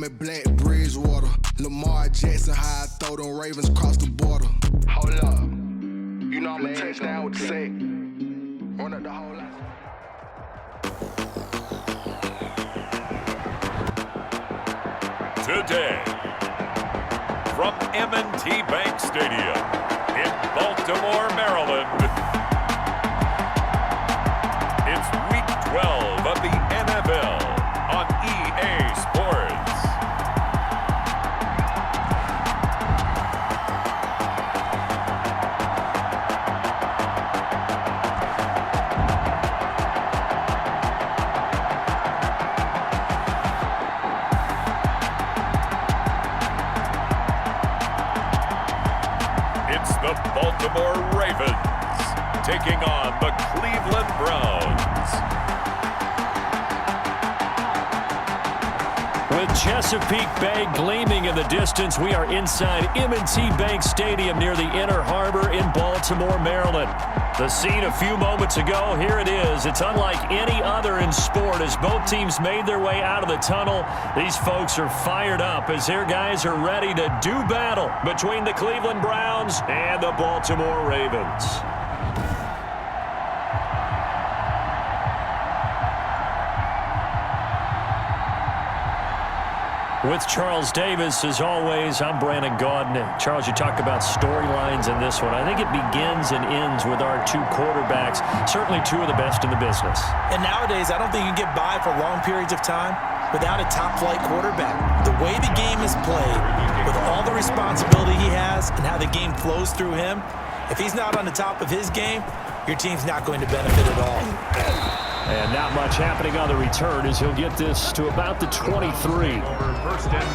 me Black Bridgewater. Lamar Jackson, how I throw them Ravens across the border. Hold up. You know I'm a touchdown with the sack. Run up the whole lot. Today, from M&T Bank Stadium in Baltimore, Maryland, it's Week 12 of the NFL on EA Sports. It's the Baltimore Ravens taking on the Cleveland Browns. With Chesapeake Bay gleaming in the distance, we are inside M&T Bank Stadium near the Inner Harbor in Baltimore, Maryland. The scene a few moments ago, here it is. It's unlike any other in sport as both teams made their way out of the tunnel. These folks are fired up as their guys are ready to do battle between the Cleveland Browns and the Baltimore Ravens. With Charles Davis, as always, I'm Brandon Gaudin. Charles, you talk about storylines in this one. I think it begins and ends with our two quarterbacks, certainly two of the best in the business. And nowadays, I don't think you can get by for long periods of time without a top-flight quarterback. The way the game is played, with all the responsibility he has and how the game flows through him, if he's not on the top of his game, your team's not going to benefit at all. And not much happening on the return as he'll get this to about the 23.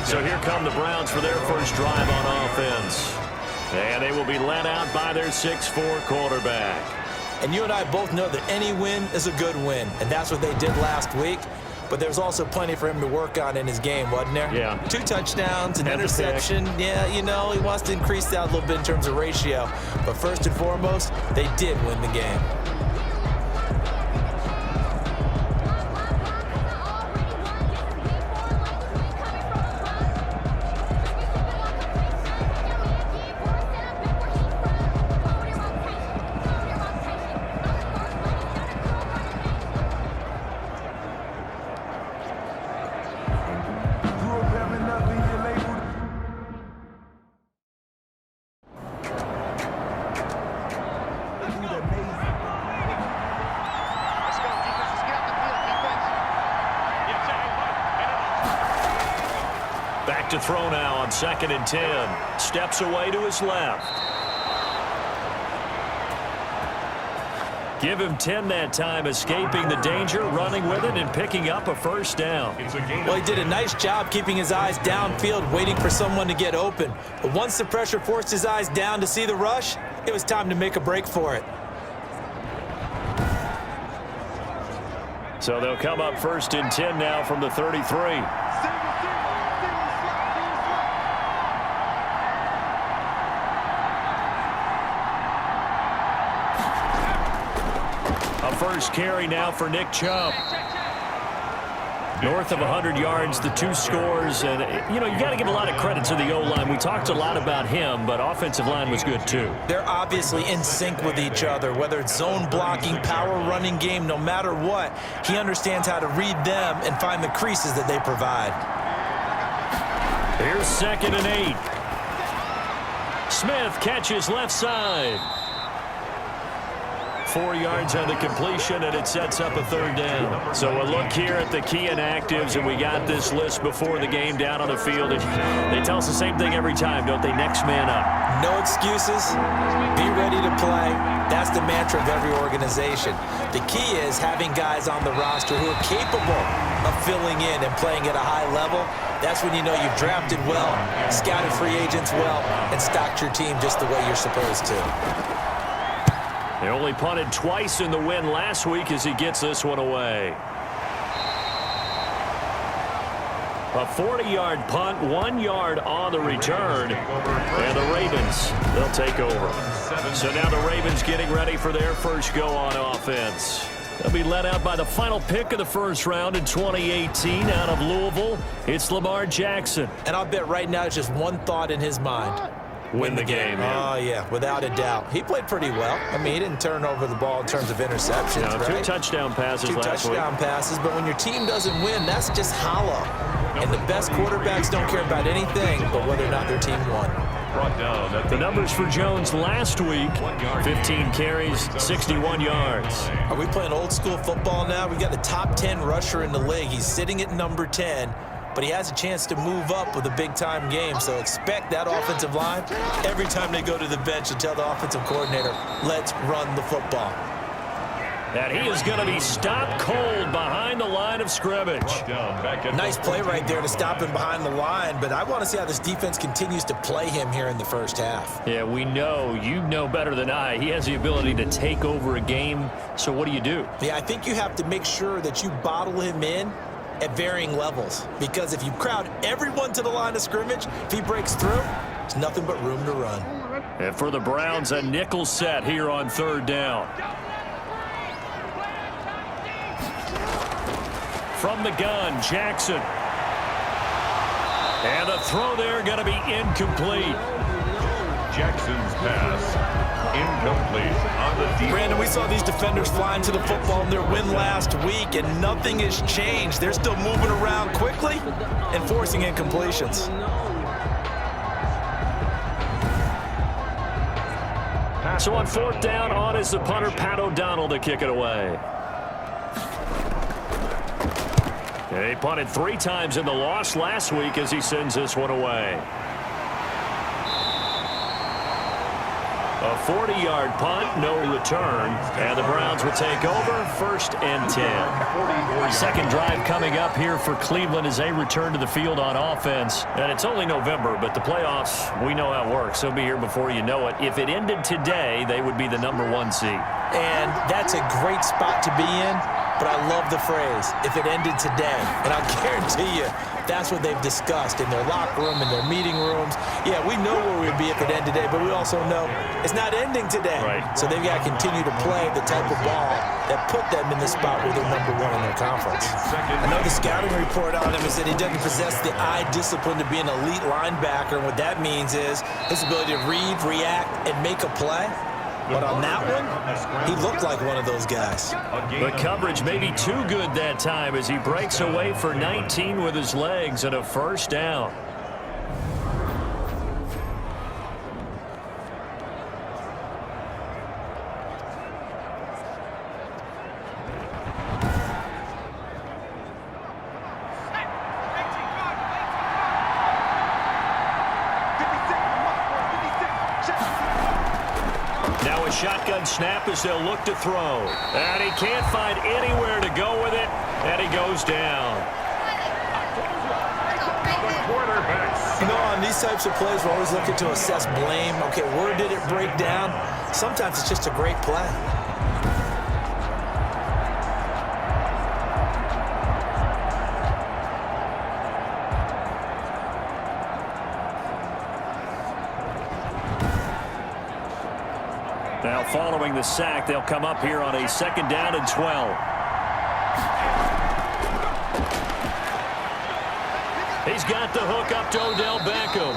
So here come the Browns for their first drive on offense. And they will be led out by their 6'4" quarterback. And you and I both know that any win is a good win, and that's what they did last week. But there's also plenty for him to work on in his game, wasn't there? Yeah. 2 touchdowns, an interception. Yeah, you know, he wants to increase that a little bit in terms of ratio. But first and foremost, they did win the game. Back to throw now on 2nd and 10. Steps away to his left. Give him 10 that time, escaping the danger, running with it, and picking up a first down. Well, he did a nice job keeping his eyes downfield, waiting for someone to get open. But once the pressure forced his eyes down to see the rush, it was time to make a break for it. So they'll come up 1st and 10 now from the 33. First carry now for Nick Chubb. North of 100 yards, the 2 scores. And, you know, you got to give a lot of credit to the O-line. We talked a lot about him, but offensive line was good too. They're obviously in sync with each other, whether it's zone blocking, power running game, no matter what. He understands how to read them and find the creases that they provide. Here's 2nd and 8. Smith catches left side. 4 yards on the completion, and it sets up a 3rd down. So a look here at the key inactives, and we got this list before the game down on the field. They tell us the same thing every time, don't they? Next man up. No excuses. Be ready to play. That's the mantra of every organization. The key is having guys on the roster who are capable of filling in and playing at a high level. That's when you know you've drafted well, scouted free agents well, and stocked your team just the way you're supposed to. They only punted twice in the win last week as he gets this one away. A 40-yard punt, 1 yard on the return. And the Ravens, they'll take over. So now the Ravens getting ready for their first go on offense. They'll be led out by the final pick of the first round in 2018 out of Louisville. It's Lamar Jackson. And I'll bet right now it's just one thought in his mind. Win the game. Oh, yeah, without a doubt. He played pretty well. I mean, he didn't turn over the ball in terms of interceptions, No, right? 2 touchdown passes last week. 2 touchdown passes, but when your team doesn't win, that's just hollow. And the best quarterbacks don't care about anything but whether or not their team won. The numbers for Jones last week, 15 carries, 61 yards. Are we playing old school football now? We got the top 10 rusher in the league. He's sitting at number 10, but he has a chance to move up with a big-time game. So expect that offensive line every time they go to the bench and tell the offensive coordinator, let's run the football. And he is going to be stopped cold behind the line of scrimmage. Nice play right there to stop him behind the line, but I want to see how this defense continues to play him here in the first half. Yeah, we know, you know better than I, he has the ability to take over a game. So what do you do? Yeah, I think you have to make sure that you bottle him in at varying levels, because if you crowd everyone to the line of scrimmage, if he breaks through, there's nothing but room to run. And for the Browns, a nickel set here on 3rd down. From the gun, Jackson. And the throw there going to be incomplete. Jackson's pass incomplete on the deep. Brandon, we saw these defenders flying to the football in their win last week, and nothing has changed. They're still moving around quickly and forcing incompletions. So on 4th down, on is the punter, Pat O'Donnell, to kick it away. He punted 3 times in the loss last week as he sends this one away. A 40-yard punt, no return, and the Browns will take over 1st and 10. Second drive coming up here for Cleveland as they return to the field on offense. And it's only November, but the playoffs, we know how it works. They'll be here before you know it. If it ended today, they would be the number 1 seed. And that's a great spot to be in. But I love the phrase, if it ended today. And I'll guarantee you, that's what they've discussed in their locker room, in their meeting rooms. Yeah, we know where we'd be if it ended today, but we also know it's not ending today. Right. So they've got to continue to play the type of ball that put them in the spot where they're number 1 in their conference. I know the scouting report on him is that he doesn't possess the eye discipline to be an elite linebacker. And what that means is his ability to read, react, and make a play. But on that one, he looked like one of those guys. The coverage may be too good that time as he breaks away for 19 with his legs and a 1st down. Now a shotgun snap as they'll look to throw. And he can't find anywhere to go with it, and he goes down. You know, on these types of plays, we're always looking to assess blame. Okay, where did it break down? Sometimes it's just a great play. Now following the sack, they'll come up here on a 2nd down and 12. He's got the hook up to Odell Beckham.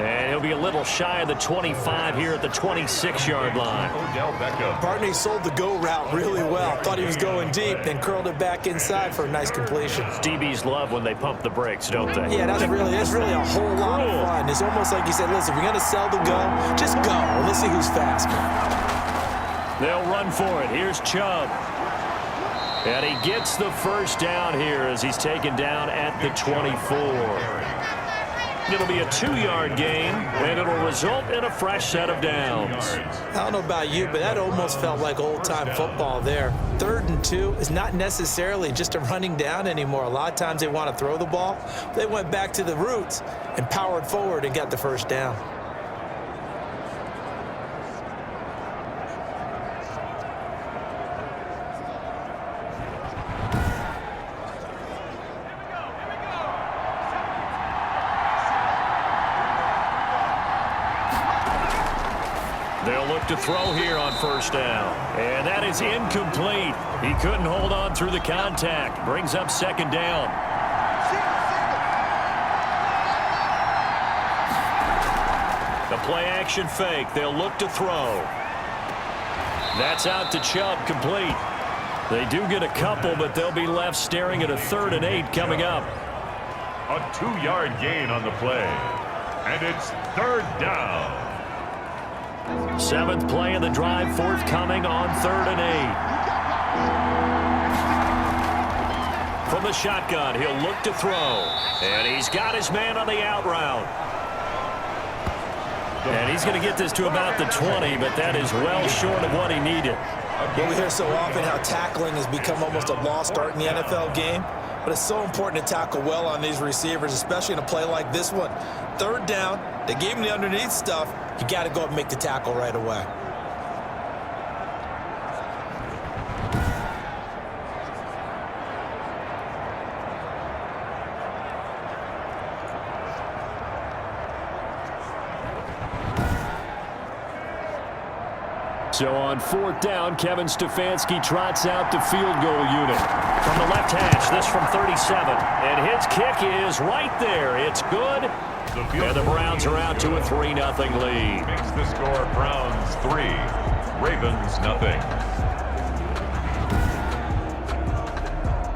And he'll be a little shy of the 25 here at the 26-yard line. Odell Beckham. Barney sold the go route really well. Thought he was going deep, then curled it back inside for a nice completion. DBs love when they pump the brakes, don't they? Yeah, that's really a whole lot of fun. It's almost like you said, listen, if you're going to sell the go, just go. And let's see who's faster. They'll run for it. Here's Chubb. And he gets the 1st down here as he's taken down at the 24. It'll be a 2-yard gain, and it'll result in a fresh set of downs. I don't know about you, but that almost felt like old-time football there. 3rd and 2 is not necessarily just a running down anymore. A lot of times they want to throw the ball. They went back to the roots and powered forward and got the 1st down. throw here on first down. And that is incomplete. He couldn't hold on through the contact. Brings up second down. The play action fake. They'll look to throw. That's out to Chubb, complete. They do get a couple, but they'll be left staring at a 3rd and 8 coming up. A 2-yard gain on the play. And it's 3rd down. 7th play of the drive forthcoming on 3rd and 8. From the shotgun, he'll look to throw. And he's got his man on the out route. And he's going to get this to about the 20, but that is well short of what he needed. Well, we hear so often how tackling has become almost a lost art in the NFL game, but it's so important to tackle well on these receivers, especially in a play like this one. 3rd down, they gave him the underneath stuff. You got to go up and make the tackle right away. So on 4th down, Kevin Stefanski trots out the field goal unit. From the left hash, this from 37. And his kick is right there. It's good. And the Browns are out to a 3-0 lead. Makes the score Browns 3, Ravens 0.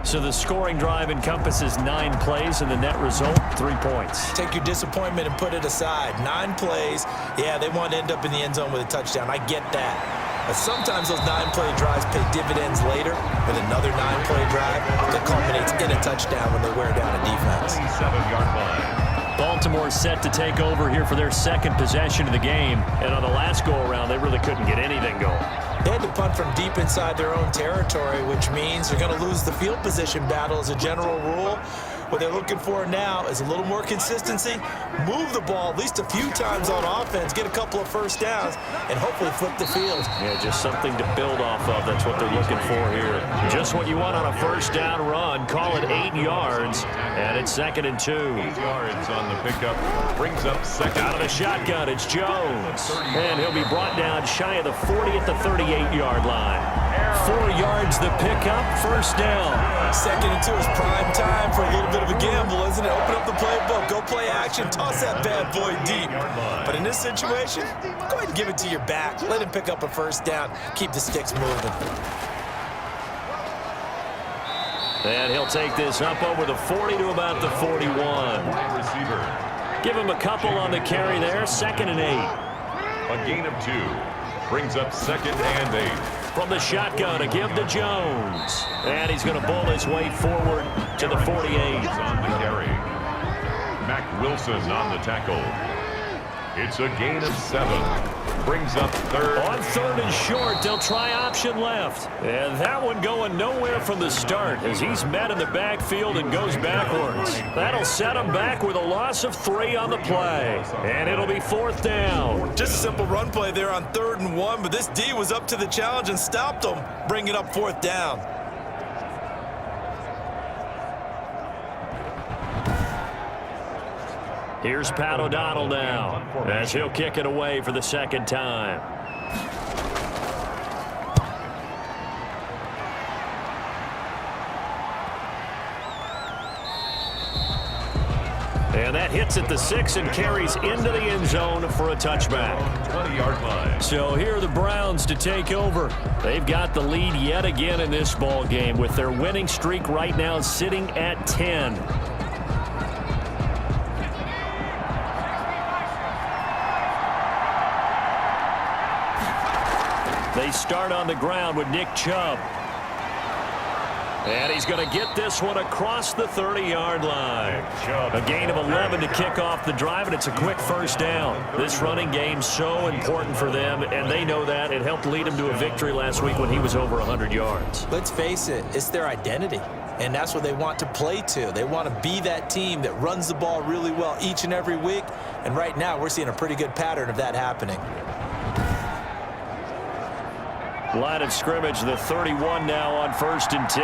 So the scoring drive encompasses 9 plays, and the net result, 3 points. Take your disappointment and put it aside. 9 plays. Yeah, they want to end up in the end zone with a touchdown. I get that. But sometimes those 9-play drives pay dividends later with another 9-play drive that culminates in a touchdown when they wear down a defense. 27-yard line. Baltimore set to take over here for their 2nd possession of the game. And on the last go-around, they really couldn't get anything going. They had to punt from deep inside their own territory, which means they're going to lose the field position battle as a general rule. What they're looking for now is a little more consistency, move the ball at least a few times on offense, get a couple of first downs, and hopefully flip the field. Yeah, just something to build off of. That's what they're looking for here. Just what you want on a first down run. Call it 8 yards, and it's 2nd and 2. 8 yards on the pickup. Brings up second. Out of the shotgun, it's Jones. And he'll be brought down shy of the 40 at the 38-yard line. 4 yards the pickup, first down. 2nd and 2 is prime time for a little bit of a gamble, isn't it? Open up the playbook, go play action, toss that bad boy deep. But in this situation, go ahead and give it to your back. Let him pick up a first down. Keep the sticks moving. And he'll take this up over the 40 to about the 41. Receiver. Give him a couple on the carry there, 2nd and 8. A gain of 2. Brings up 2nd and 8. From the shotgun to give to Jones. And he's going to bull his way forward to the 48. On the carry. Mac Wilson on the tackle. It's a gain of 7. Brings up 3rd. On 3rd and short, they'll try option left. And that one going nowhere from the start as he's met in the backfield and goes backwards. That'll set him back with a loss of 3 on the play. And it'll be 4th down. Just a simple run play there on 3rd and 1, but this D was up to the challenge and stopped him, bringing up 4th down. Here's Pat O'Donnell now as he'll kick it away for the 2nd time. And that hits at the 6 and carries into the end zone for a touchback. 20-yard line. So here are the Browns to take over. They've got the lead yet again in this ball game with their winning streak right now sitting at 10. They start on the ground with Nick Chubb. And he's going to get this one across the 30-yard line. A gain of 11 to kick off the drive, and it's a quick first down. This running game's so important for them, and they know that. It helped lead them to a victory last week when he was over 100 yards. Let's face it, it's their identity, and that's what they want to play to. They want to be that team that runs the ball really well each and every week, and right now we're seeing a pretty good pattern of that happening. Line of scrimmage, the 31 now on 1st and 10.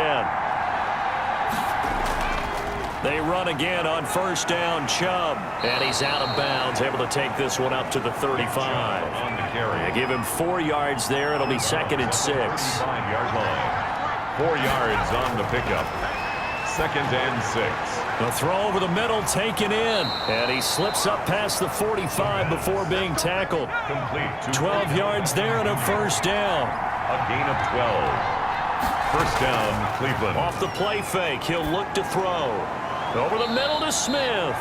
They run again on first down, Chubb. And he's out of bounds, able to take this one up to the 35. On the carry. They give him 4 yards there. It'll be 2nd and 6. 5-yard line. 4 yards on the pickup. 2nd and 6. The throw over the middle taken in. And he slips up past the 45 before being tackled. Complete. 12 yards there and a first down. A gain of 12. First down, Cleveland. Off the play fake, he'll look to throw. Over the middle to Smith.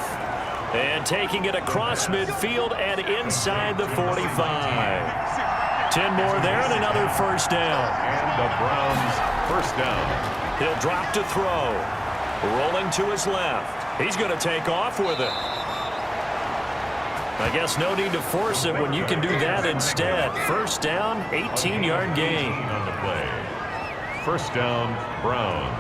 And taking it across midfield and inside the 45. 10 more there and another first down. And the Browns first down. He'll drop to throw. Rolling to his left. He's going to take off with it. I guess no need to force it when you can do that instead. First down, 18-yard gain. On the play. First down, Browns.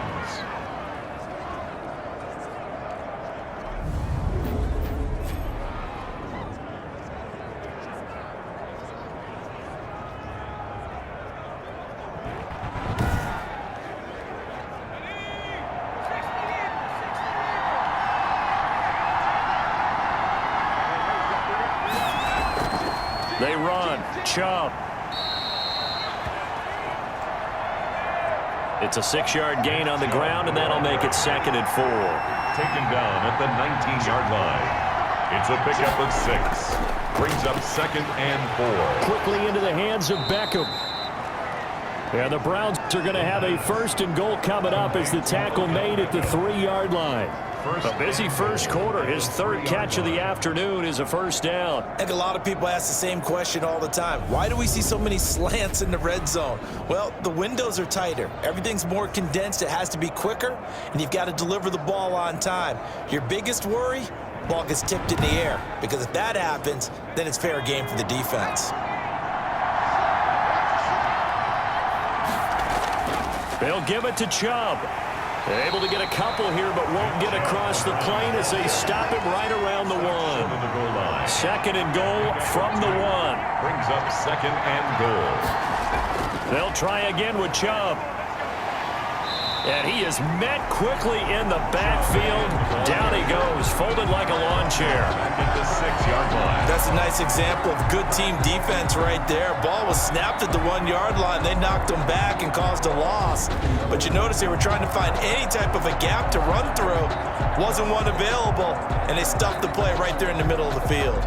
They run. Chubb. It's a 6-yard gain on the ground, and that'll make it 2nd and 4. Taken down at the 19-yard line. It's a pickup of 6. Brings up 2nd and 4. Quickly into the hands of Beckham. And the Browns are going to have a 1st and goal coming up as the tackle made at the 3-yard line. A busy first quarter. His 3rd catch of the afternoon is a first down. I think a lot of people ask the same question all the time. Why do we see so many slants in the red zone? Well, the windows are tighter. Everything's more condensed. It has to be quicker, and you've got to deliver the ball on time. Your biggest worry? Ball gets tipped in the air, because if that happens, then it's fair game for the defense. They'll give it to Chubb. Able to get a couple here, but won't get across the plane as they stop him right around the 1. 2nd and goal from the 1. Brings up 2nd and goal. They'll try again with Chubb. And he is met quickly in the backfield. Down he goes, folded like a lawn chair. At the 6-yard line. That's a nice example of good team defense right there. Ball was snapped at the 1-yard line. They knocked him back and caused a loss. But you notice they were trying to find any type of a gap to run through. Wasn't one available, and they stuffed the play right there in the middle of the field.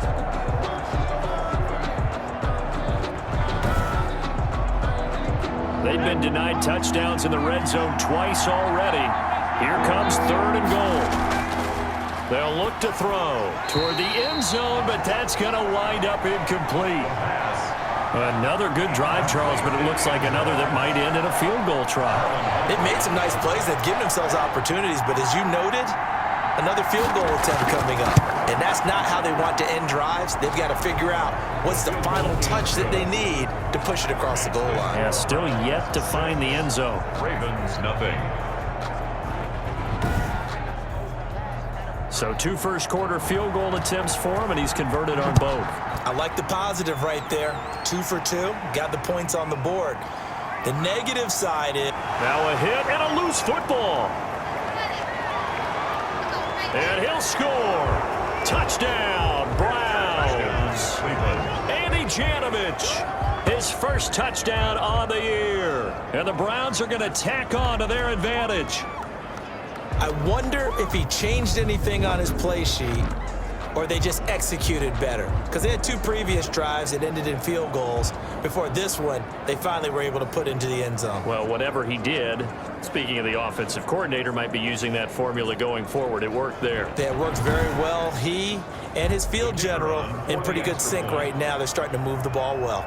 They've been denied touchdowns in the red zone twice already. Here comes 3rd and goal. They'll look to throw toward the end zone, but that's going to wind up incomplete. Another good drive, Charles, but it looks like another that might end in a field goal try. They've made some nice plays. They've given themselves opportunities, but as you noted, another field goal attempt coming up. And that's not how they want to end drives. They've got to figure out what's the final touch that they need to push it across the goal line. Yeah, still yet to find the end zone. Ravens, nothing. So 2 first-quarter field goal attempts for him, and he's converted on both. I like the positive right there. 2 for 2. Got the points on the board. The negative side is... Now a hit and a loose football. And he'll score. Touchdown, Browns. Andy Janovich, his first touchdown on the year. And the Browns are going to tack on to their advantage. I wonder if he changed anything on his play sheet or they just executed better. Because they had 2 previous drives that ended in field goals. Before this one, they finally were able to put into the end zone. Well, whatever he did, speaking of the offensive coordinator, might be using that formula going forward. It worked there. That worked very well. He and his field general in pretty good sync right now. They're starting to move the ball well.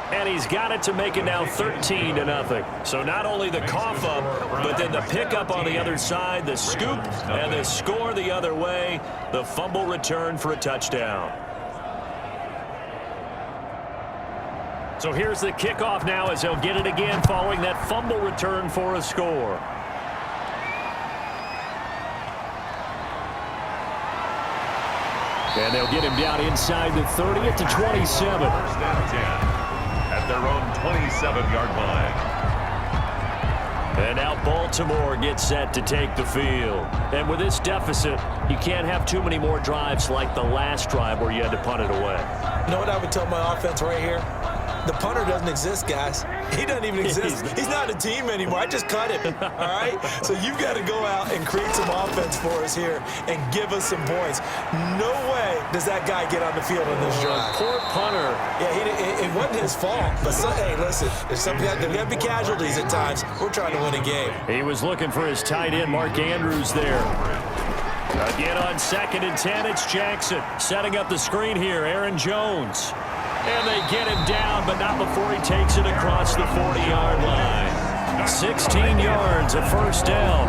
And he's got it to make it now 13-0. So not only the cough up, but then the pickup on the other side, the scoop, and the score the other way. The fumble return for a touchdown. So here's the kickoff now as they'll get it again following that fumble return for a score. And they'll get him down inside the 30 at the 27. First and 10 at their own 27-yard line. And now Baltimore gets set to take the field. And with this deficit, you can't have too many more drives like the last drive where you had to punt it away. You know what I would tell my offense right here? The punter doesn't exist, guys. He doesn't even exist. He's not a team anymore. I just cut him, all right? So you've got to go out and create some offense for us here and give us some points. No way does that guy get on the field on this drive. Poor punter. Yeah, it wasn't his fault. But, hey, listen, there's got to be casualties at times. We're trying to win a game. He was looking for his tight end, Mark Andrews, there. Again on 2nd and 10, it's Jackson. Setting up the screen here, Aaron Jones. And they get him down, but not before he takes it across the 40-yard line. 16 yards, a first down.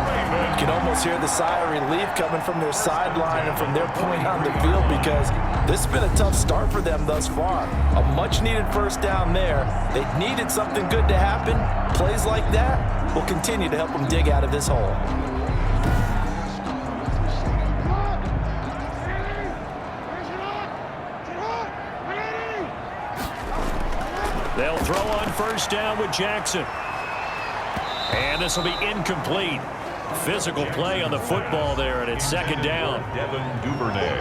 You can almost hear the sigh of relief coming from their sideline and from their point on the field because this has been a tough start for them thus far. A much-needed first down there. They needed something good to happen. Plays like that will continue to help them dig out of this hole. They'll throw on first down with Jackson. And this will be incomplete. Physical play on the football there, and it's 2nd down. Devin Duvernay,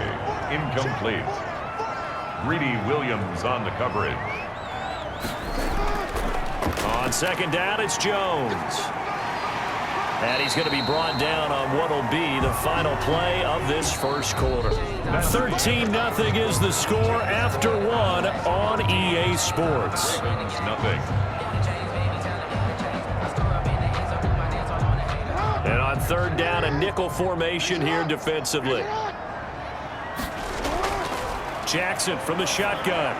incomplete. Greedy Williams on the coverage. On 2nd down, it's Jones. And he's going to be brought down on what will be the final play of this first quarter. 13-0 is the score after 1 on EA Sports. Nothing. And on 3rd down, a nickel formation here defensively. Jackson from the shotgun.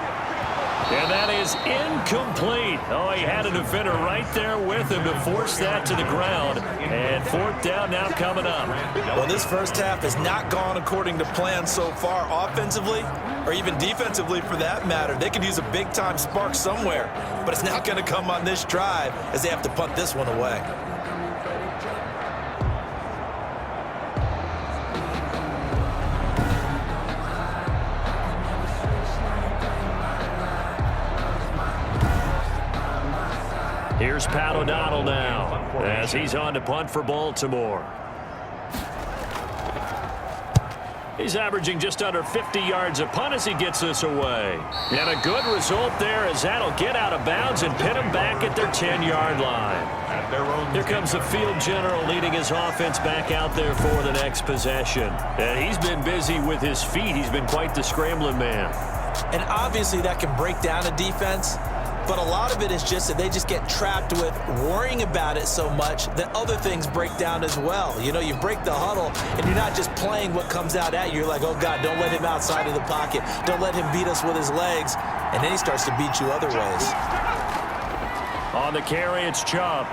And that is incomplete. Oh, he had a defender right there with him to force that to the ground. And 4th down now coming up. Well, this first half has not gone according to plan so far offensively or even defensively for that matter. They could use a big-time spark somewhere, but it's not going to come on this drive as they have to punt this one away. Here's Pat O'Donnell now as he's on to punt for Baltimore. He's averaging just under 50 yards a punt as he gets this away. And a good result there as that'll get out of bounds and pin him back at their 10-yard line. Here comes the field general leading his offense back out there for the next possession. And he's been busy with his feet. He's been quite the scrambling man. And obviously that can break down a defense. But a lot of it is just that they just get trapped with worrying about it so much that other things break down as well. You know, you break the huddle, and you're not just playing what comes out at you. You're like, oh, God, don't let him outside of the pocket. Don't let him beat us with his legs. And then he starts to beat you other ways. On the carry, it's Chubb.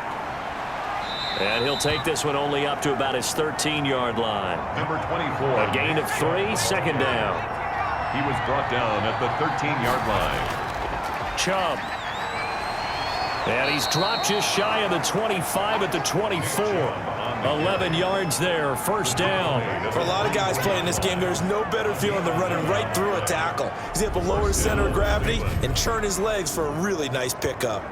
And he'll take this one only up to about his 13-yard line. Number 24. A gain of 3, 2nd down. He was brought down at the 13-yard line. Chubb. And he's dropped just shy of the 25 at the 24. 11 yards there, first down. For a lot of guys playing this game, there's no better feeling than running right through a tackle. He's able to lower his center of gravity and churn his legs for a really nice pickup.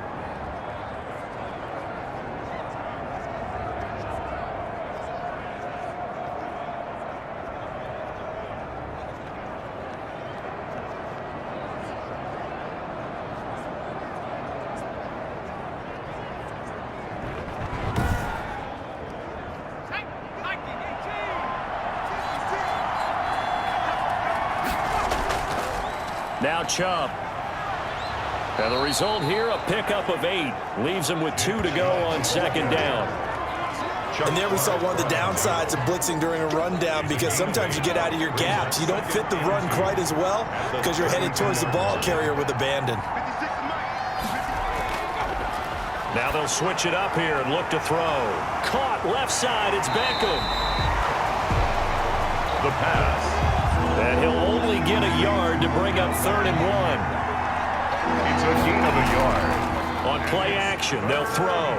Now Chubb. And the result here, a pickup of 8. Leaves him with 2 to go on 2nd down. And there we saw one of the downsides of blitzing during a rundown because sometimes you get out of your gaps. You don't fit the run quite as well because you're headed towards the ball carrier with abandon. Now they'll switch it up here and look to throw. Caught left side, it's Beckham. The pass. And he'll only get a yard to bring up 3rd and 1. It's a gain of a yard. On play action, they'll throw.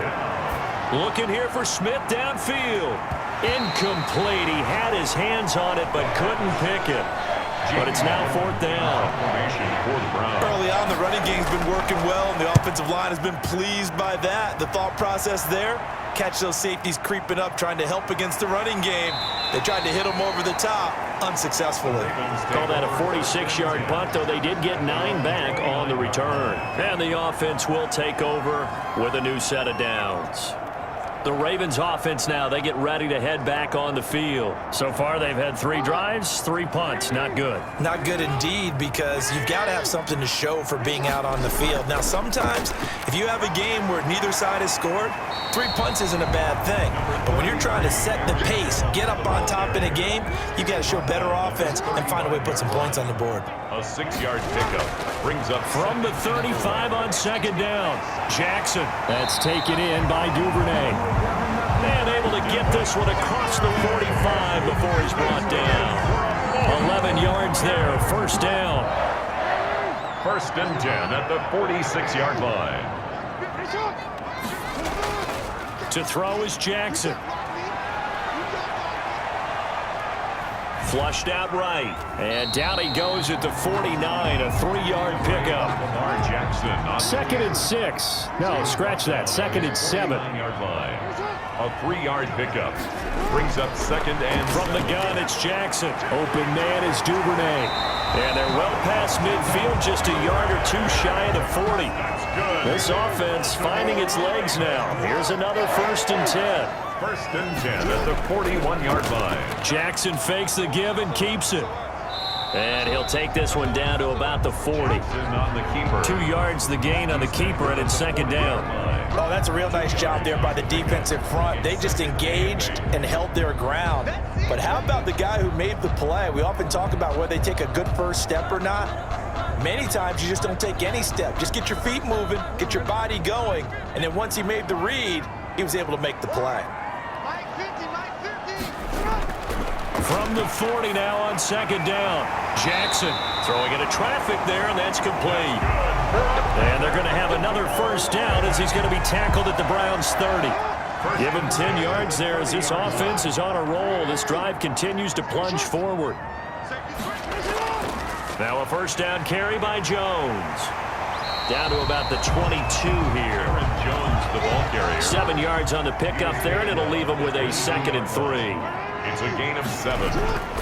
Looking here for Smith downfield. Incomplete. He had his hands on it but couldn't pick it. But it's now 4th down. Early on, the running game's been working well, and the offensive line has been pleased by that. The thought process there, Catch those safeties creeping up, trying to help against the running game. They tried to hit them over the top, unsuccessfully. Call that a 46-yard punt, though they did get 9 back on the return. And the offense will take over with a new set of downs. The Ravens offense now, they get ready to head back on the field. So far, they've had 3 drives, 3 punts. Not good. Not good indeed, because you've got to have something to show for being out on the field. Now, sometimes, if you have a game where neither side has scored, 3 punts isn't a bad thing. But when you're trying to set the pace, get up on top in a game, you've got to show better offense and find a way to put some points on the board. A 6-yard pickup brings up from the 35 on second down. Jackson. That's taken in by Duvernay. And able to get this one across the 45 before he's brought down. 11 yards there, first down. 1st and 10 at the 46-yard line. To throw is Jackson. Flushed out right. And down he goes at the 49, a 3-yard pickup. Lamar Jackson on 2nd and 6. No, scratch that. 2nd and 7. 9-yard line. A 3-yard pickup brings up 2nd and from the gun, it's Jackson. Open man is Duvernay. And they're well past midfield, just a yard or 2 shy of the 40. That's good. This offense finding its legs now. Here's another 1st and 10. 1st and 10 at the 41-yard line. Jackson fakes the give and keeps it. And he'll take this one down to about the 40. On the keeper. 2 yards the gain on the keeper, and it's 2nd down. Oh, that's a real nice job there by the defensive front. They just engaged and held their ground. But how about the guy who made the play? We often talk about whether they take a good first step or not. Many times you just don't take any step. Just get your feet moving, get your body going, and then once he made the read, he was able to make the play. From the 40 now on 2nd down. Jackson throwing into traffic there, and that's complete. And they're going to have another 1st down as he's going to be tackled at the Browns' 30. Give him 10 yards there as this offense is on a roll. This drive continues to plunge forward. Now a 1st down carry by Jones. Down to about the 22 here. Aaron Jones, the ball carrier. 7 yards on the pickup there, and it'll leave him with a 2nd and 3. It's a gain of 7.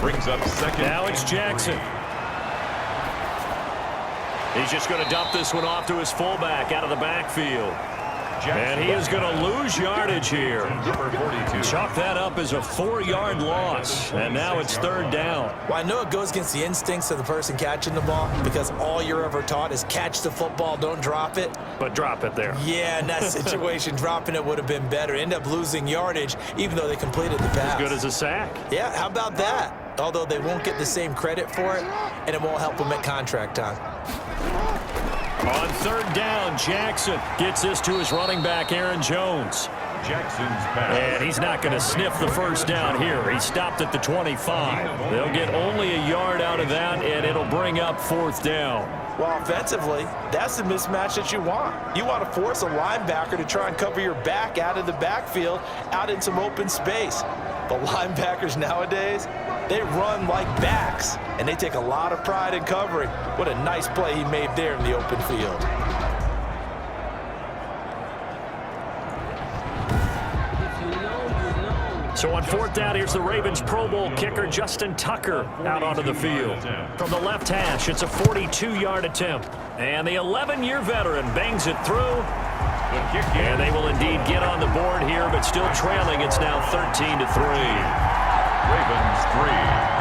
Brings up 2nd. Now it's Jackson. He's just going to dump this one off to his fullback out of the backfield. And he is going to lose yardage here. Number 42. Chalk that up as a 4-yard loss. And now it's 3rd down. Well, I know it goes against the instincts of the person catching the ball because all you're ever taught is catch the football, don't drop it. But drop it there. Yeah, in that situation, dropping it would have been better. End up losing yardage, even though they completed the pass. As good as a sack. Yeah, how about that? Although they won't get the same credit for it, and it won't help them at contract time. On 3rd down, Jackson gets this to his running back, Aaron Jones. Jackson's pass. And he's not going to sniff the 1st down here. He stopped at the 25. They'll get only a yard out of that, and it'll bring up 4th down. Well, offensively, that's the mismatch that you want. You want to force a linebacker to try and cover your back out of the backfield, out in some open space. But linebackers nowadays, they run like backs, and they take a lot of pride in covering. What a nice play he made there in the open field. So on 4th down, here's the Ravens Pro Bowl kicker Justin Tucker out onto the field. From the left hash, it's a 42-yard attempt. And the 11-year veteran bangs it through. And they will indeed get on the board here, but still trailing. It's now 13-3. Ravens 3.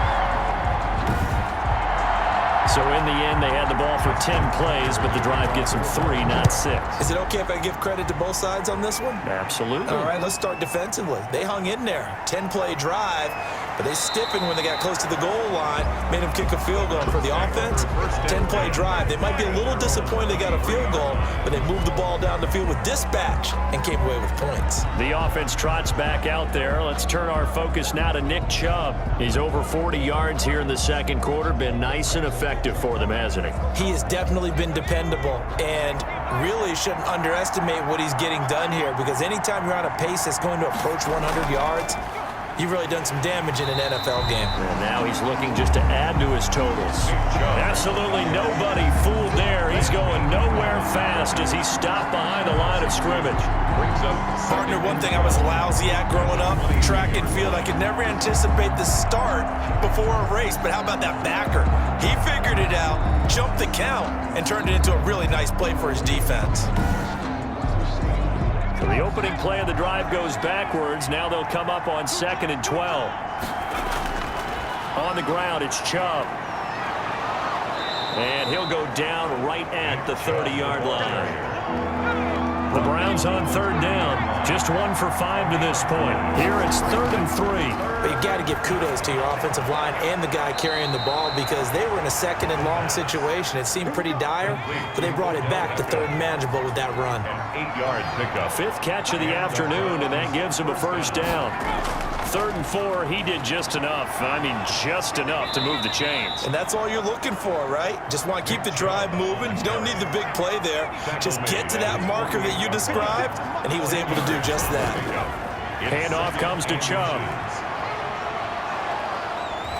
So in the end, they had the ball for 10 plays, but the drive gets them 3, not 6. Is it okay if I give credit to both sides on this one? Absolutely. All right, let's start defensively. They hung in there. 10-play drive, but they stiffened when they got close to the goal line, made them kick a field goal. For the offense, 10-play drive. They might be a little disappointed they got a field goal, but they moved the ball down the field with dispatch and came away with points. The offense trots back out there. Let's turn our focus now to Nick Chubb. He's over 40 yards here in the 2nd quarter. Been nice and effective for them, hasn't he? He has definitely been dependable and really shouldn't underestimate what he's getting done here because anytime you're on a pace that's going to approach 100 yards, You've really done some damage in an NFL game. And now he's looking just to add to his totals. Absolutely nobody fooled there. He's going nowhere fast as he stopped behind the line of scrimmage. Partner, one thing I was lousy at growing up, track and field, I could never anticipate the start before a race, but how about that backer? He figured it out, jumped the count, and turned it into a really nice play for his defense. So the opening play of the drive goes backwards. Now they'll come up on 2nd and 12. On the ground, it's Chubb. And he'll go down right at the 30-yard line. The Browns on 3rd down. Just 1 for 5 to this point. Here it's 3rd and 3. But you've got to give kudos to your offensive line and the guy carrying the ball because they were in a 2nd and long situation. It seemed pretty dire, but they brought it back to 3rd and manageable with that run. 8-yard pickup. 5th catch of the afternoon, and that gives him a 1st down. 3rd and 4, he did just enough. I mean, just enough to move the chains. And that's all you're looking for, right? Just want to keep the drive moving. You don't need the big play there. Just get to that marker that you described, and he was able to do just that. Handoff comes to Chubb.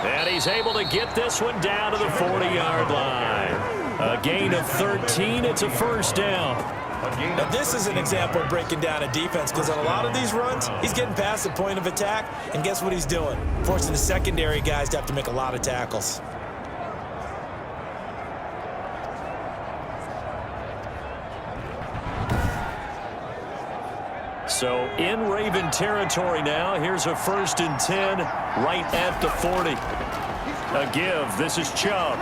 And he's able to get this one down to the 40-yard line. A gain of 13. It's a 1st down. Now, this is an example of breaking down a defense because on a lot of these runs, he's getting past the point of attack, and guess what he's doing? Forcing the secondary guys to have to make a lot of tackles. So in Raven territory now. Here's a 1st and 10 right at the 40. A give. This is Chubb.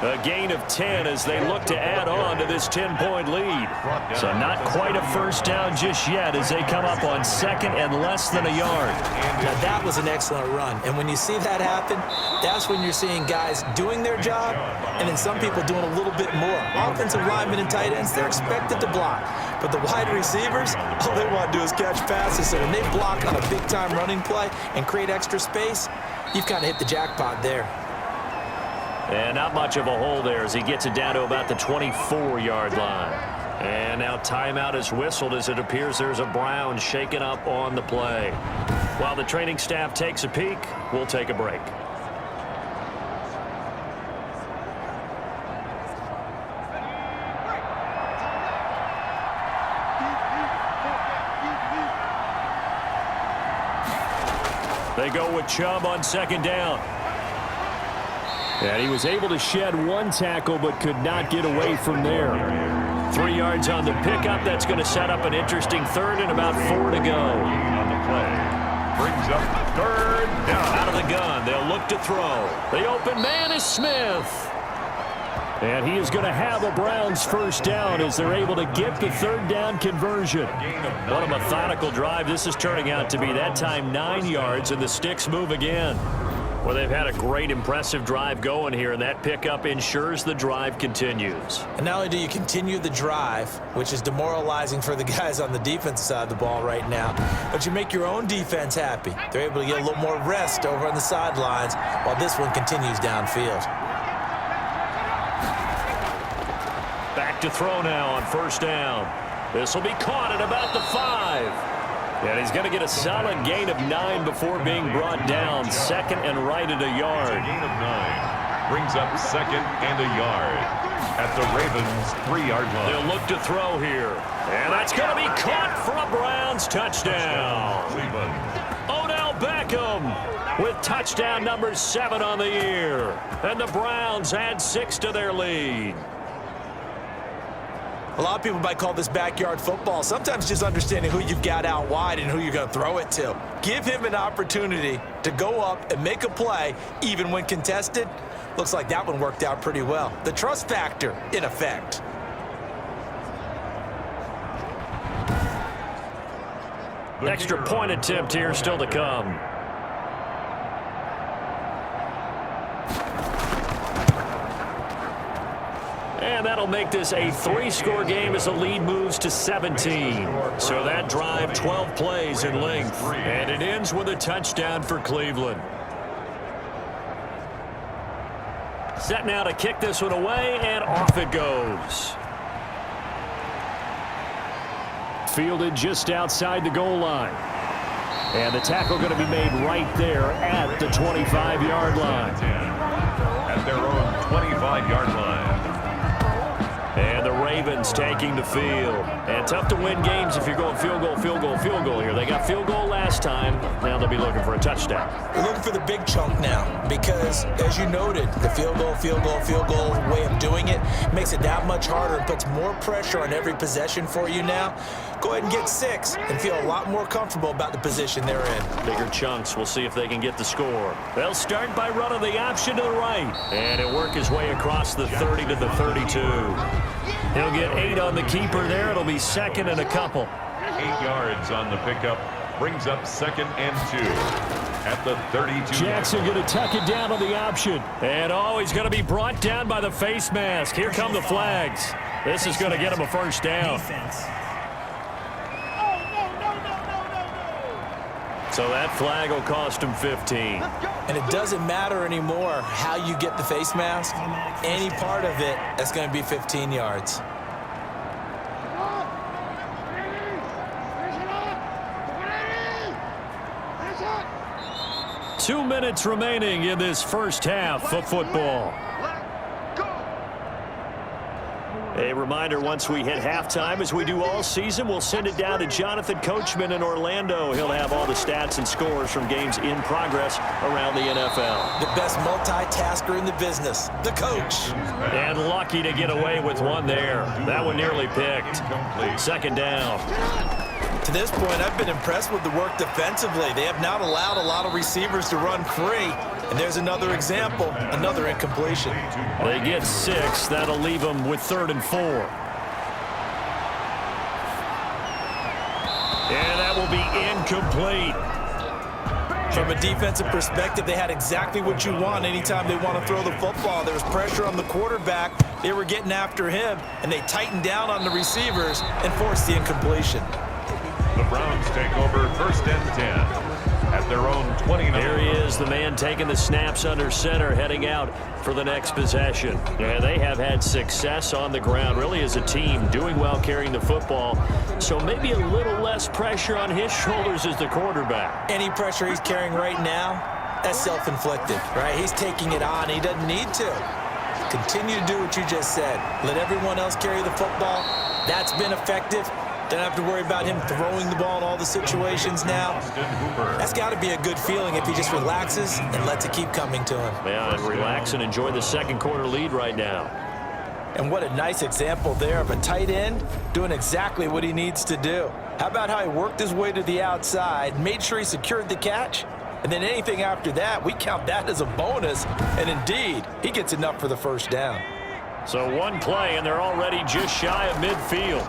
A gain of 10 as they look to add on to this 10-point lead. So not quite a 1st down just yet as they come up on 2nd and less than a yard. Now, that was an excellent run. And when you see that happen, that's when you're seeing guys doing their job and then some people doing a little bit more. Offensive linemen and tight ends, they're expected to block. But the wide receivers, all they want to do is catch passes. So when they block on a big-time running play and create extra space, you've kind of hit the jackpot there. And not much of a hole there as he gets it down to about the 24-yard line. And now timeout is whistled as it appears there's a Brown shaken up on the play. While the training staff takes a peek, we'll take a break. They go with Chubb on 2nd down. And he was able to shed 1 tackle but could not get away from there. 3 yards on the pickup. That's going to set up an interesting 3rd and about 4 to go. On the play. Brings up 3rd down. Out of the gun. They'll look to throw. The open man is Smith. And he is going to have a Browns 1st down as they're able to get the 3rd down conversion. What a methodical drive this is turning out to be. That time 9 yards, and the sticks move again. Well, they've had a great, impressive drive going here, and that pickup ensures the drive continues. And not only do you continue the drive, which is demoralizing for the guys on the defensive side of the ball right now, but you make your own defense happy. They're able to get a little more rest over on the sidelines while this one continues downfield. Back to throw now on 1st down. This will be caught at about the 5. And he's going to get a solid gain of 9 before being brought down. 2nd and right at a yard. Gain of 9. Brings up 2nd and a yard at the Ravens' 3-yard line. They'll look to throw here. And that's going to be caught for a Browns touchdown. Cleveland. Odell Beckham with touchdown number 7 on the year. And the Browns add 6 to their lead. A lot of people might call this backyard football. Sometimes just understanding who you've got out wide and who you're going to throw it to. Give him an opportunity to go up and make a play, even when contested. Looks like that one worked out pretty well. The trust factor in effect. Extra point attempt here still to come. And that'll make this a 3-score game as the lead moves to 17. So that drive, 12 plays in length. And it ends with a touchdown for Cleveland. Set now to kick this one away, and off it goes. fielded just outside the goal line. And the tackle going to be made right there at the 25-yard line. At their own 25-yard line. And the Ravens taking the field. And tough to win games if you're going field goal, field goal, field goal here. They got field goal last time. Now they'll be looking for a touchdown. We're looking for the big chunk now because, as you noted, the field goal way of doing it makes it that much harder and puts more pressure on every possession for you now. Go ahead and get 6 and feel a lot more comfortable about the position they're in. Bigger chunks. We'll see if they can get the score. They'll start by running the option to the right. And he'll work his way across the 30 to the 32. He'll get 8 on the keeper there. It'll be second and a couple. 8 yards on the pickup. Brings up 2nd and 2 at the 32. Jackson going to tuck it down on the option. And he's going to be brought down by the face mask. Here come the flags. This is going to get him a first down. So that flag will cost him 15. And it doesn't matter anymore how you get the face mask. Any part of it, that's going to be 15 yards. Two minutes remaining in this first half of football. A reminder, once we hit halftime, as we do all season, we'll send it down to Jonathan Coachman in Orlando. He'll have all the stats and scores from games in progress around the NFL. The best multitasker in the business, the coach. And lucky to get away with one there. That one nearly picked. Second down. To this point, I've been impressed with the work defensively. They have not allowed a lot of receivers to run free. And there's another example, another incompletion. They get 6. That'll leave them with 3rd and 4. And that will be incomplete. From a defensive perspective, they had exactly what you want anytime they want to throw the football. There was pressure on the quarterback. They were getting after him, and they tightened down on the receivers and forced the incompletion. The Browns take over 1st and 10. At their own 29. Here he is, the man taking the snaps under center, heading out for the next possession. Yeah, they have had success on the ground, really as a team, doing well carrying the football. So maybe a little less pressure on his shoulders as the quarterback. Any pressure he's carrying right now, that's self-inflicted, right? He's taking it on. He doesn't need to. Continue to do what you just said. Let everyone else carry the football. That's been effective. Don't have to worry about him throwing the ball in all the situations now. That's got to be a good feeling if he just relaxes and lets it keep coming to him. Yeah, and relax and enjoy the second quarter lead right now. And what a nice example there of a tight end doing exactly what he needs to do. How about how he worked his way to the outside, made sure he secured the catch, and then anything after that, we count that as a bonus. And indeed, he gets enough for the first down. So one play, and they're already just shy of midfield.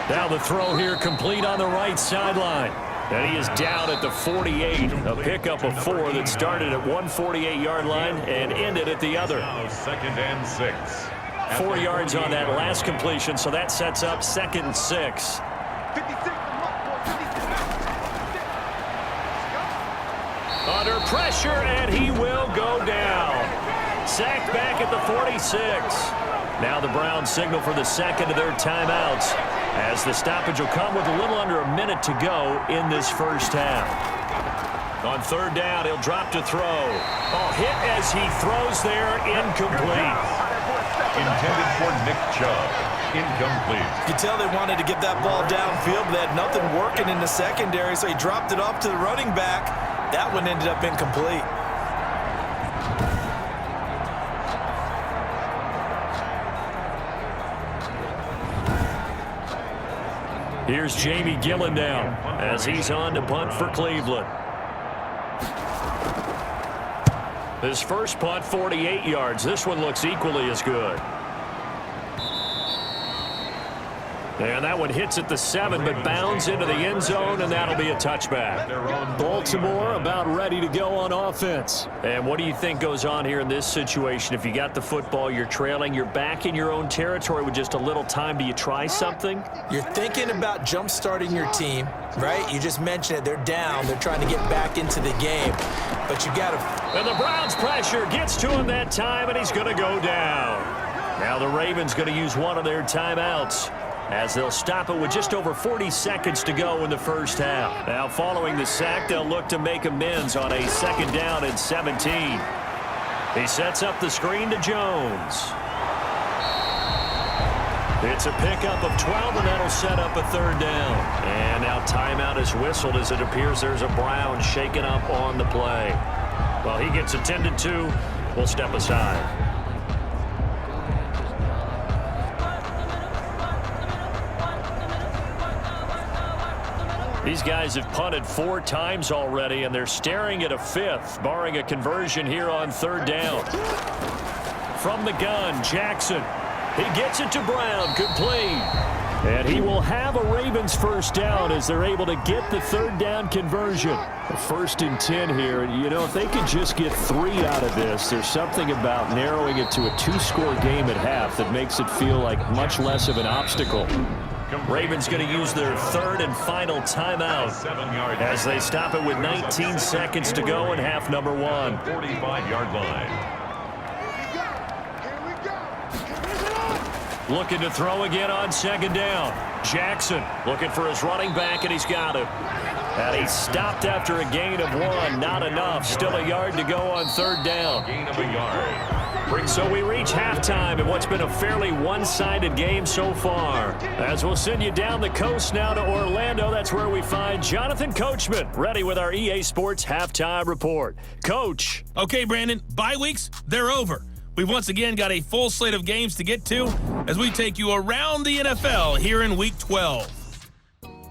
Now the throw here complete on the right sideline. And he is down at the 48. A pickup of 4 that started at 148-yard line and ended at the other. 2nd and 6. 4 yards on that last completion, so that sets up 2nd and 6. Under pressure, and he will go down. Sacked back at the 46. Now the Browns signal for the second of their timeouts, as the stoppage will come with a little under a minute to go in this first half. On 3rd down, he'll drop to throw. Hit as he throws there, incomplete. Intended for Nick Chubb. Incomplete. You can tell they wanted to get that ball downfield, but they had nothing working in the secondary, so he dropped it off to the running back. That one ended up incomplete. Here's Jamie Gillen now as he's on to punt for Cleveland. His first punt, 48 yards. This one looks equally as good. And that one hits at the 7, but bounds into the end zone, and that'll be a touchback. Baltimore about ready to go on offense. And what do you think goes on here in this situation? If you got the football, you're trailing, you're back in your own territory with just a little time. Do you try something? You're thinking about jump-starting your team, right? You just mentioned it. They're down. They're trying to get back into the game. But you got to... And the Browns' pressure gets to him that time, and he's going to go down. Now the Ravens going to use one of their timeouts. as they'll stop it with just over 40 seconds to go in the first half. Now, following the sack, they'll look to make amends on a 2nd down and 17. He sets up the screen to Jones. It's a pickup of 12, and that'll set up a 3rd down. And now timeout is whistled as it appears there's a Brown shaken up on the play. Well, he gets attended to. We'll step aside. These guys have punted 4 times already, and they're staring at a 5th, barring a conversion here on 3rd down. From the gun, Jackson. He gets it to Brown, complete. And he will have a Ravens 1st down as they're able to get the 3rd down conversion. A 1st and 10 here. You know, if they could just get 3 out of this, there's something about narrowing it to a 2-score game at half that makes it feel like much less of an obstacle. Ravens going to use their 3rd and final timeout as they stop it with 19 seconds to go in half number 1. 45-yard line. Looking to throw again on 2nd down. Jackson looking for his running back, and he's got it. And he stopped after a gain of 1. Not enough. Still a yard to go on 3rd down. Gain of a yard. So we reach halftime in what's been a fairly one-sided game so far. As we'll send you down the coast now to Orlando, that's where we find Jonathan Coachman, ready with our EA Sports Halftime Report. Coach. Okay, Brandon, bye weeks, they're over. We've once again got a full slate of games to get to as we take you around the NFL here in Week 12.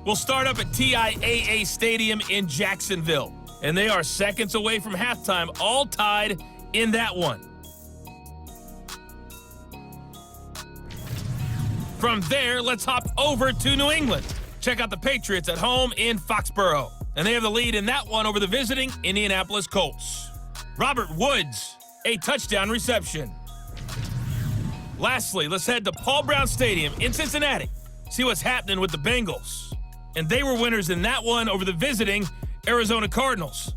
We'll start up at TIAA Stadium in Jacksonville, and they are seconds away from halftime, all tied in that one. From there, let's hop over to New England. Check out the Patriots at home in Foxborough, and they have the lead in that one over the visiting Indianapolis Colts. Robert Woods, a touchdown reception. Lastly, let's head to Paul Brown Stadium in Cincinnati. See what's happening with the Bengals. And they were winners in that one over the visiting Arizona Cardinals.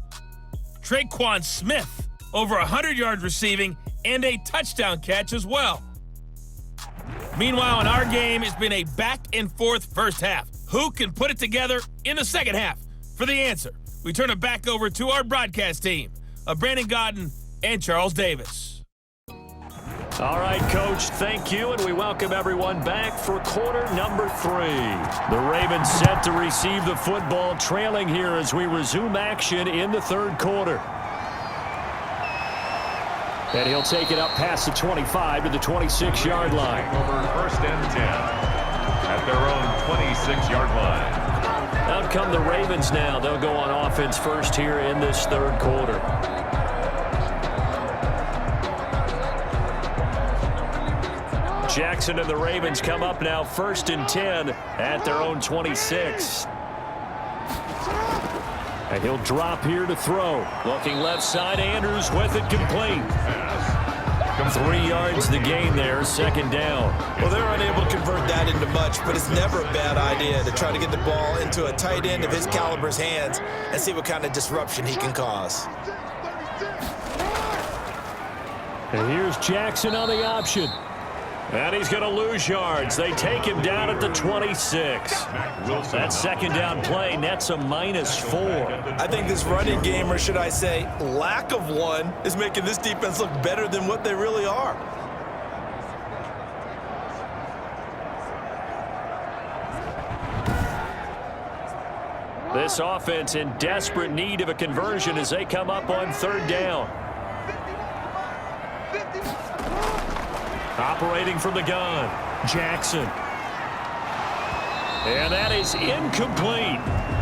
Traquan Smith, over 100 yards receiving and a touchdown catch as well. Meanwhile, in our game, it's been a back-and-forth first half. Who can put it together in the second half? For the answer, we turn it back over to our broadcast team of Brandon Godden and Charles Davis. All right, Coach, thank you, and we welcome everyone back for quarter number 3. The Ravens set to receive the football, trailing here as we resume action in the 3rd quarter. And he'll take it up past the 25 to the 26-yard line. Over 1st and 10 at their own 26-yard line. Out come the Ravens now. They'll go on offense first here in this 3rd quarter. Jackson and the Ravens come up now 1st and 10 at their own 26. And he'll drop here to throw. Looking left side, Andrews with it complete. 3 yards the gain there, 2nd down. Well, they're unable to convert that into much, but it's never a bad idea to try to get the ball into a tight end of his caliber's hands and see what kind of disruption he can cause. And here's Jackson on the option. And he's going to lose yards. They take him down at the 26. That 2nd down play nets a -4. I think this running game, or should I say lack of one, is making this defense look better than what they really are. This offense in desperate need of a conversion as they come up on 3rd down. Operating from the gun, Jackson. And that is incomplete.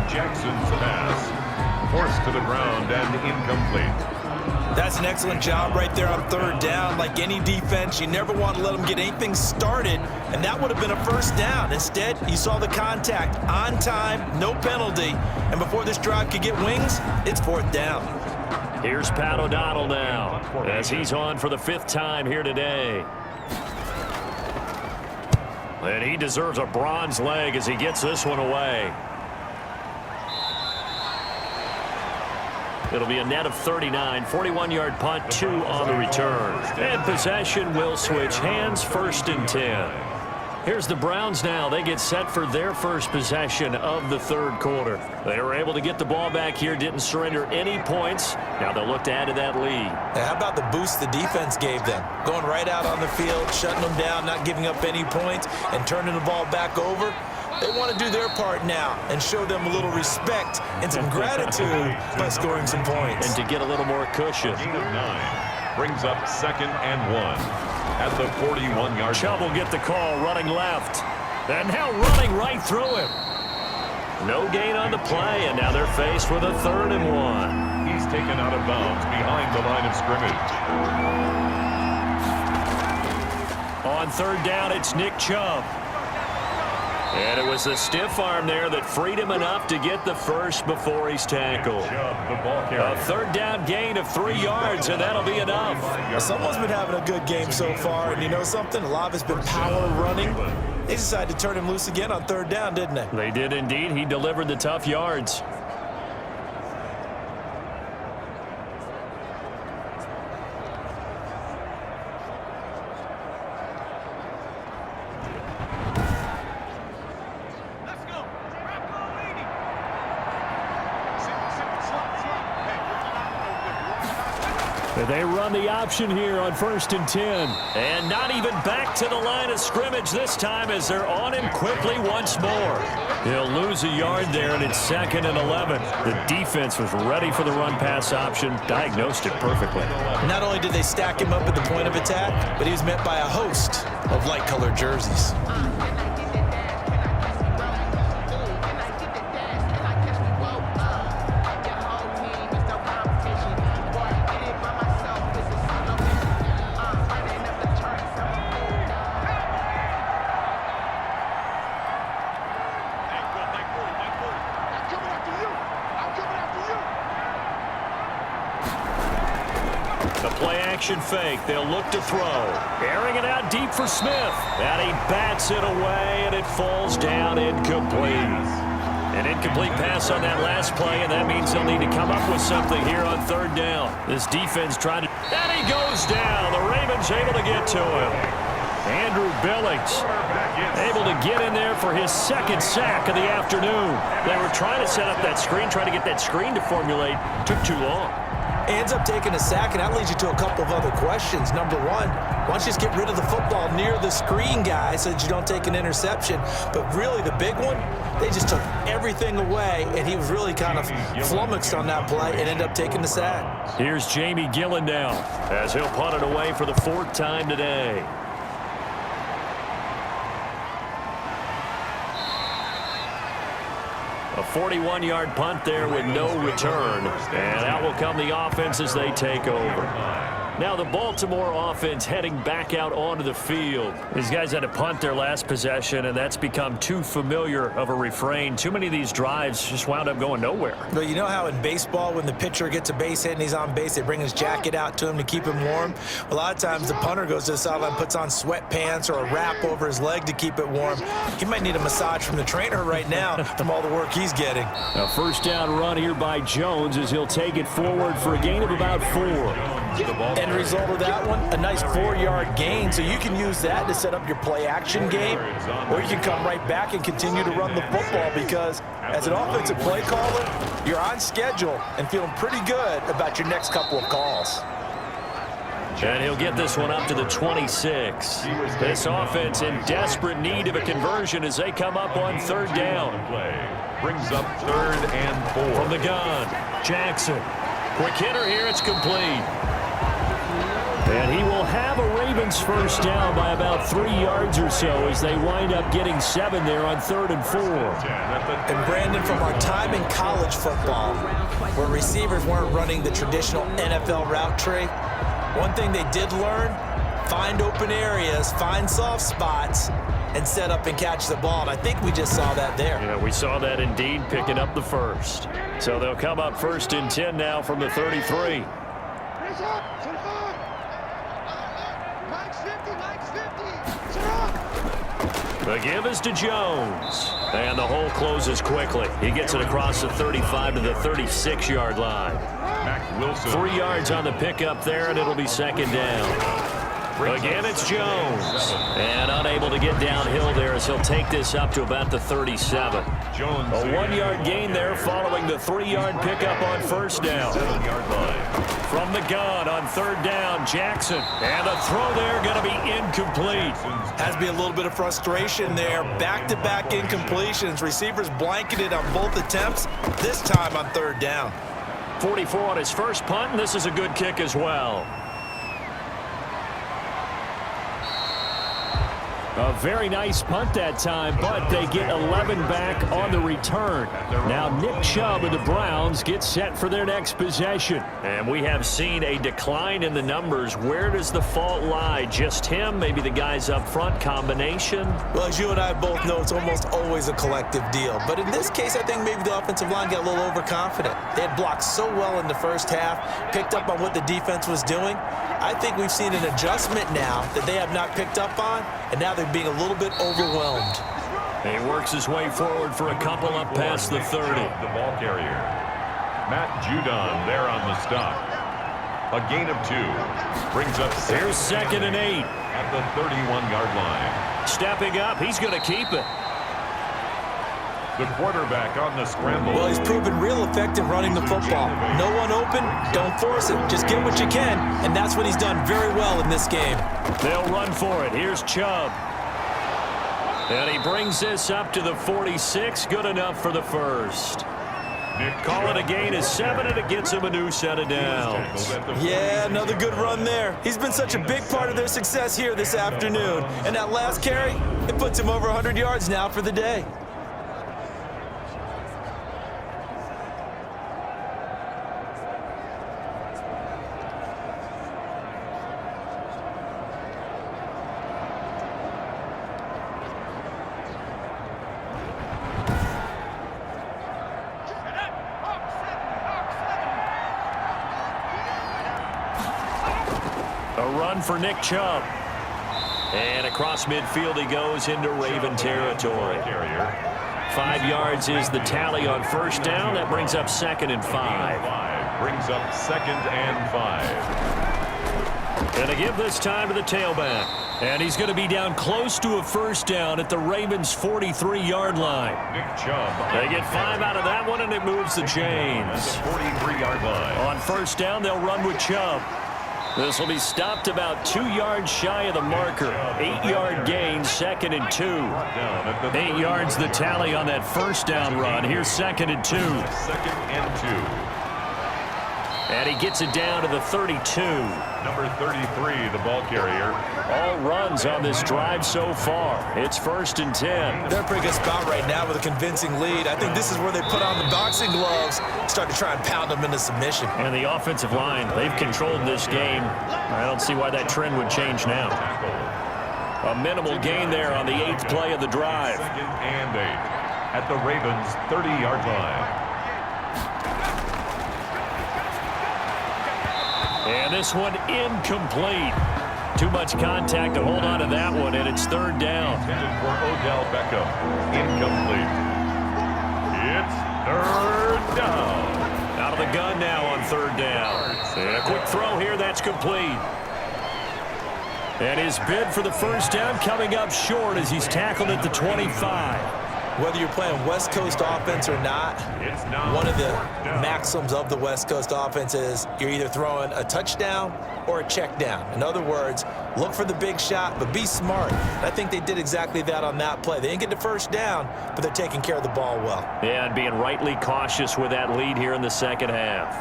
Jackson's pass forced to the ground and incomplete. That's an excellent job right there on 3rd down. Like any defense, you never want to let them get anything started, and that would have been a 1st down. Instead, you saw the contact on time, no penalty, and before this drive could get wings, it's 4th down. Here's Pat O'Donnell now as he's on for the 5th time here today. And he deserves a bronze leg as he gets this one away. It'll be a net of 39, 41-yard punt, 2 on the return. And possession will switch hands, 1st and 10. Here's the Browns now. They get set for their first possession of the third quarter. They were able to get the ball back here, didn't surrender any points. Now they'll look to add to that lead. Now, how about the boost the defense gave them? Going right out on the field, shutting them down, not giving up any points, and turning the ball back over. They want to do their part now and show them a little respect and some gratitude by scoring some points. And to get a little more cushion. Gain of 9 brings up 2nd and 1. At the 41-yard Chubb will get the call, running left. And now running right through him. No gain on the play, and now they're faced with a 3rd and 1. He's taken out of bounds behind the line of scrimmage. On 3rd down, it's Nick Chubb. And it was the stiff arm there that freed him enough to get the first before he's tackled. A 3rd down gain of 3 yards, and that'll be enough. Someone's been having a good game so far, and you know something? A lot of it's been power running. They decided to turn him loose again on 3rd down, didn't they? They did indeed. He delivered the tough yards. They run the option here on 1st and 10. And not even back to the line of scrimmage this time as they're on him quickly once more. He'll lose a yard there, and it's 2nd and 11. The defense was ready for the run-pass option, diagnosed it perfectly. Not only did they stack him up at the point of attack, but he was met by a host of light-colored jerseys. Fake. They'll look to throw. Airing it out deep for Smith. And he bats it away, and it falls down incomplete. An incomplete pass on that last play, and that means they'll need to come up with something here on 3rd down. This defense trying to... And he goes down. The Ravens able to get to him. Andrew Billings able to get in there for his 2nd sack of the afternoon. They were trying to set up that screen, trying to get that screen to formulate. Took too long. Ends up taking a sack, and that leads you to a couple of other questions. Number one, why don't you just get rid of the football near the screen guy so that you don't take an interception? But really, the big one, they just took everything away, and he was really kind of flummoxed on that play and ended up taking the sack. Here's Jamie Gillen now as he'll punt it away for the 4th time today. A 41-yard punt there with no return. And out will come the offense as they take over. Now the Baltimore offense heading back out onto the field. These guys had to punt their last possession, and that's become too familiar of a refrain. Too many of these drives just wound up going nowhere. But you know how in baseball, when the pitcher gets a base hit and he's on base, they bring his jacket out to him to keep him warm? A lot of times the punter goes to the sideline, puts on sweatpants or a wrap over his leg to keep it warm. He might need a massage from the trainer right now from all the work he's getting. A 1st down run here by Jones as he'll take it forward for a gain of about 4. End result of that one, a nice 4-yard gain, so you can use that to set up your play-action game, or you can come right back and continue to run the football because as an offensive play caller, you're on schedule and feeling pretty good about your next couple of calls. And he'll get this one up to the 26. This offense in desperate need of a conversion as they come up on 3rd down. Brings up 3rd and 4. From the gun, Jackson. Quick hitter here, it's complete. And he will have a Ravens 1st down by about 3 yards or so as they wind up getting 7 there on 3rd and 4. And Brandon, from our time in college football, where receivers weren't running the traditional NFL route tree, one thing they did learn, find open areas, find soft spots, and set up and catch the ball. And I think we just saw that there. Yeah, we saw that indeed, picking up the 1st. So they'll come up 1st and 10 now from the 33. The give is to Jones. And the hole closes quickly. He gets it across the 35 to the 36-yard line. 3 yards on the pickup there, and it'll be 2nd down. Again, it's Jones. And unable to get downhill there as he'll take this up to about the 37. Jones. A 1-yard gain there following the 3-yard pickup on first down. 7-yard line. From the gun on third down, Jackson. And the throw there going to be incomplete. Has to be a little bit of frustration there. Back-to-back incompletions. Receivers blanketed on both attempts, this time on third down. 44 on his first punt, and this is a good kick as well. A very nice punt that time, but they get 11 back on the return. Now Nick Chubb of the Browns gets set for their next possession. And we have seen a decline in the numbers. Where does the fault lie? Just him? Maybe the guys up front? Combination? Well, as you and I both know, it's almost always a collective deal. But in this case, I think maybe the offensive line got a little overconfident. They had blocked so well in the first half, picked up on what the defense was doing. I think we've seen an adjustment now that they have not picked up on, and now they're being a little bit overwhelmed. He works his way forward for a couple up past the 30. The ball carrier. Matt Judon there on the stop. A gain of 2. Brings up Here's 2nd and 8. At the 31-yard line. Stepping up, he's going to keep it. The quarterback on the scramble. Well, he's proven real effective running the football. No one open, don't force it. Just get what you can, and that's what he's done very well in this game. They'll run for it. Here's Chubb. And he brings this up to the 46. Good enough for the first. Call it a gain of 7, and it gets him a new set of downs. Yeah, another good run there. He's been such a big part of their success here this afternoon. And that last carry, it puts him over 100 yards now for the day. For Nick Chubb. And across midfield he goes into Raven territory. 5 yards is the tally on first down. That brings up 2nd and 5. Brings up 2nd and 5. Going to give this time to the tailback. And he's going to be down close to a first down at the Ravens' 43-yard line. Nick Chubb. They get 5 out of that one, and it moves the chains. 43-yard line. On first down, they'll run with Chubb. This will be stopped about 2 yards shy of the marker. 8-yard gain, 2nd and 2. 8 yards the tally on that first down run. Here's 2nd and 2. 2nd and 2. And he gets it down to the 32. Number 33, the ball carrier. All runs on this drive so far. It's 1st and 10. They're in a pretty good spot right now with a convincing lead. I think this is where they put on the boxing gloves, start to try and pound them into submission. And the offensive line, they've controlled this game. I don't see why that trend would change now. A minimal gain there on the 8th play of the drive. 2nd and 8 at the Ravens' 30-yard line. And this one incomplete. Too much contact to hold on to that one, and it's 3rd down. Intended for Odell Beckham. Incomplete. It's 3rd down. Out of the gun now on 3rd down. And a quick throw here, that's complete. And his bid for the first down coming up short as he's tackled at the 25. Whether you're playing West Coast offense or not, one of the maxims of the West Coast offense is you're either throwing a touchdown or a check down. In other words, look for the big shot, but be smart. And I think they did exactly that on that play. They didn't get the first down, but they're taking care of the ball well. Yeah, and being rightly cautious with that lead here in the second half.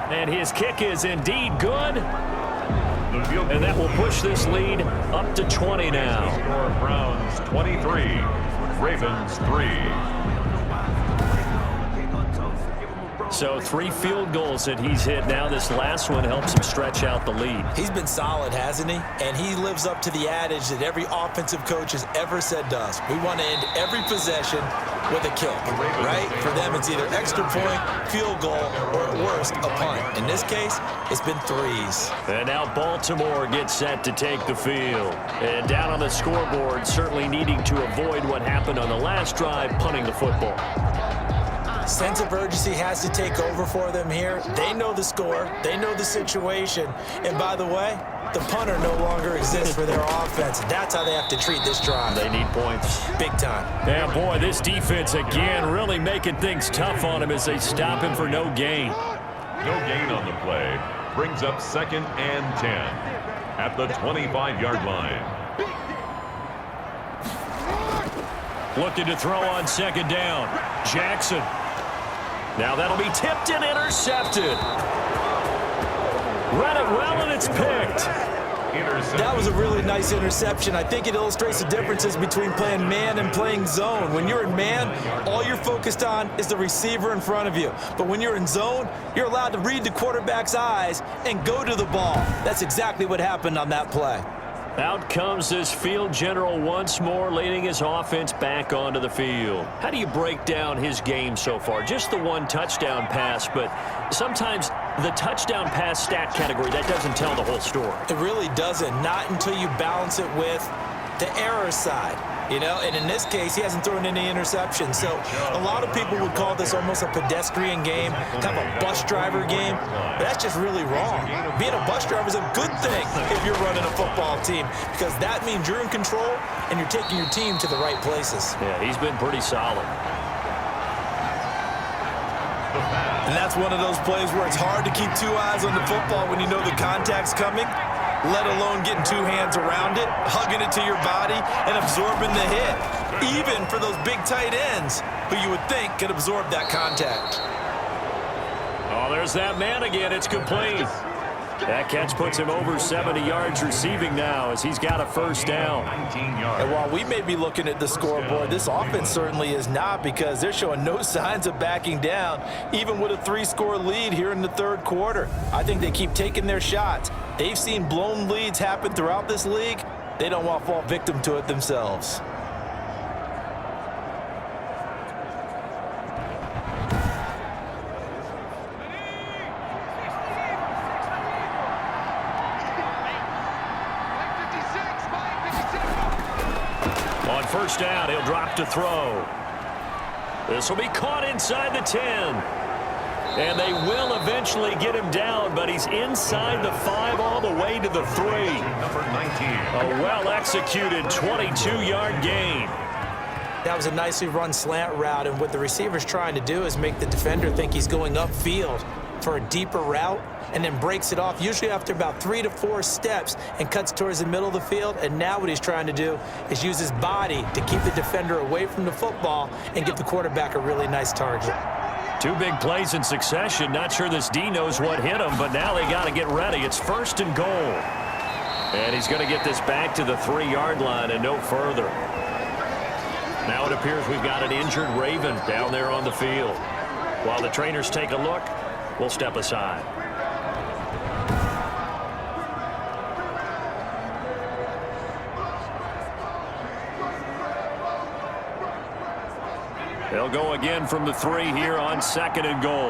And his kick is indeed good. And that will push this lead up to 20 now. Score Browns 23, Ravens 3. So 3 field goals that he's hit now. This last one helps him stretch out the lead. He's been solid, hasn't he? And he lives up to the adage that every offensive coach has ever said to us. We want to end every possession with a kick, right? For them, it's either extra point, field goal, or at worst, a punt. In this case, it's been 3s. And now Baltimore gets set to take the field. And down on the scoreboard, certainly needing to avoid what happened on the last drive, punting the football. Sense of urgency has to take over for them here. They know the score. They know the situation. And by the way, the punter no longer exists for their offense. That's how they have to treat this drive. They need points. Big time. Yeah, boy, this defense again really making things tough on him as they stop him for no gain. No gain on the play. Brings up 2nd and 10 at the 25-yard line. Looking to throw on 2nd down. Jackson. Now that'll be tipped and intercepted. Read it well, and it's picked. That was a really nice interception. I think it illustrates the differences between playing man and playing zone. When you're in man, all you're focused on is the receiver in front of you. But when you're in zone, you're allowed to read the quarterback's eyes and go to the ball. That's exactly what happened on that play. Out comes this field general once more, leading his offense back onto the field. How do you break down his game so far? Just the one touchdown pass, but sometimes the touchdown pass stat category, that doesn't tell the whole story. It really doesn't, not until you balance it with the error side. You know, and in this case, he hasn't thrown any interceptions. So a lot of people would call this almost a pedestrian game, kind of a bus driver game. But that's just really wrong. Being a bus driver is a good thing if you're running a football team, because that means you're in control and you're taking your team to the right places. Yeah, he's been pretty solid. And that's one of those plays where it's hard to keep two eyes on the football when you know the contact's coming, let alone getting two hands around it, hugging it to your body, and absorbing the hit, even for those big tight ends who you would think could absorb that contact. Oh, there's that man again. It's complete. That catch puts him over 70 yards receiving now as he's got a 1st down. And while we may be looking at the scoreboard, this offense certainly is not, because they're showing no signs of backing down, even with a 3-score lead here in the 3rd quarter. I think they keep taking their shots. They've seen blown leads happen throughout this league. They don't want to fall victim to it themselves. On 1st down, he'll drop to throw. This will be caught inside the 10. And they will eventually get him down, but he's inside the 5 all the way to the 3. Number 19. A well-executed 22-yard gain. That was a nicely run slant route, and what the receiver's trying to do is make the defender think he's going upfield for a deeper route, and then breaks it off, usually after about 3 to 4 steps, and cuts towards the middle of the field. And now what he's trying to do is use his body to keep the defender away from the football and give the quarterback a really nice target. 2 big plays in succession. Not sure this D knows what hit him, but now they got to get ready. It's 1st and goal. And he's going to get this back to the 3-yard line and no further. Now it appears we've got an injured Raven down there on the field. While the trainers take a look, we'll step aside. They'll go again from the 3 here on 2nd and goal.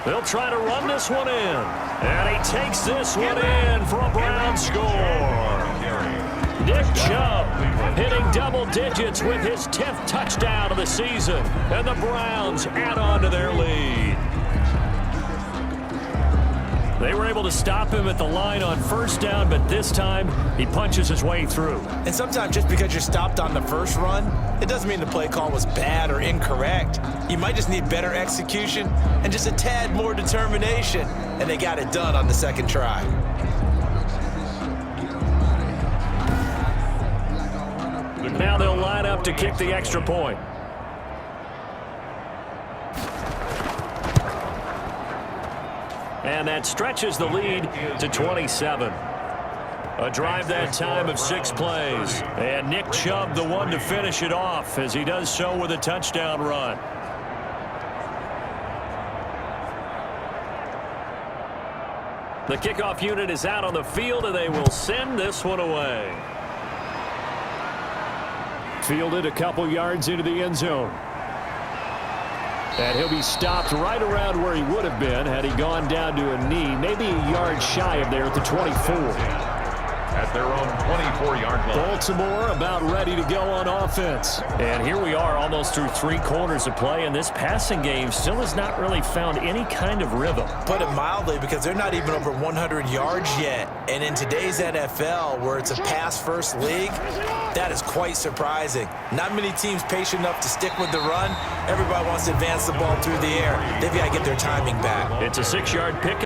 They'll try to run this one in. And he takes this one in for a Brown score. Nick Chubb hitting double digits with his 10th touchdown of the season. And the Browns add on to their lead. They were able to stop him at the line on 1st down, but this time he punches his way through. And sometimes just because you're stopped on the first run, it doesn't mean the play call was bad or incorrect. You might just need better execution and just a tad more determination, and they got it done on the 2nd try. Now they'll line up to kick the extra point. And that stretches the lead to 27. A drive that time of 6 plays. And Nick Chubb the one to finish it off as he does so with a touchdown run. The kickoff unit is out on the field, and they will send this one away. Fielded a couple yards into the end zone. And he'll be stopped right around where he would have been had he gone down to a knee, maybe a yard shy of there at the 24. At at their own 24-yard line. Baltimore about ready to go on offense. And here we are almost through 3 quarters of play, and this passing game still has not really found any kind of rhythm. Put it mildly, because they're not even over 100 yards yet. And in today's NFL, where it's a pass-first league, that is quite surprising. Not many teams patient enough to stick with the run. Everybody wants to advance the ball through the air. They've got to get their timing back. It's a 6-yard pick.